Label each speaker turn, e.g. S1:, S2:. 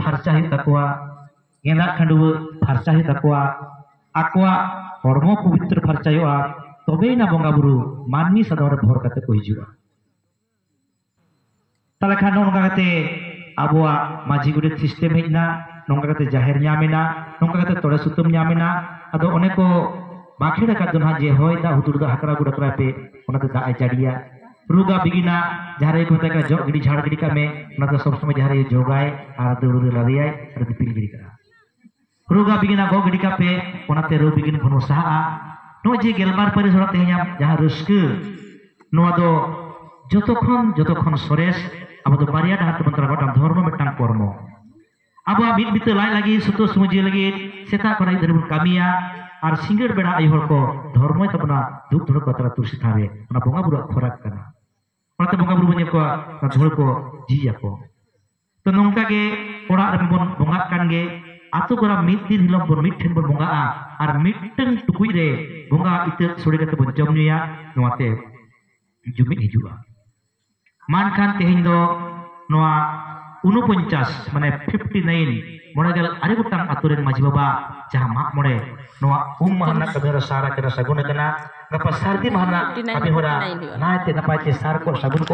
S1: फारचा है तकवा गेंदा खंडुआ फारचा है तकवा आकवा हरमो पवित्र फारचायोआ तबे ना बंगा बुरु मानमी सदावर भर कते को हिजुआ ताले खान नोंगा कते आबुआ माजी गुडे सिस्टम हेजना नोंगा कते जाहिर न्यामेना नोंगा कते तोड़े सुतम न्यामेना अदो ओने को बाखेड़ा का दोना जे होय दा हुदुर दा हकरा गुडा प्रापे ओनाते दा आजाड़िया रुगा बिगिना जहारे को तक जो गिडी झाड़ गिडी का में ना तो सब समय जहारे जोगाए आर दुरु लादियाय आर दिपिल गिडी करा रुगा बिगिना गो गिडी का पे ओनाते रो बिगिन भनोसा नो जे गेलबार परि सरा तेहया जहां रस्क नो दो जतखन सरेस अब तो बारिया डाहर तबंतरा गोटाम धर्म मिटांग कर्म अब मिट बिते लाई लगी सुतो समुजी लगी सेता खना इधर कामिया और सिंगड़ बेड़ा आई हर को धर्म तबना दुख धुड़ को तरा तुलसी थारे ओना बोंगा बुरु खोराक कना ओनाते बोंगा बुरु बने को झोल को जिया को तो नोंका के ओड़ा रे बन बोंगा कान गे आतो गोरा मिट दिन हिलम बन मिट ठेन बन बोंगा और मिटन टुकुई रे बोंगा इते सोड़े कते बन जमनिया नोआते जुमिट हिजुआ मान खान तेहिं दो नोआ 49 माने 59 मोड़गल अरे गोटांग आतुरेन माजी बाबा जहां मा मोड़े नोआ महना कबेरा सारा केरा सगुन कना गपा सारदी महना अभी होरा नाते नपाचे सार को सगुन को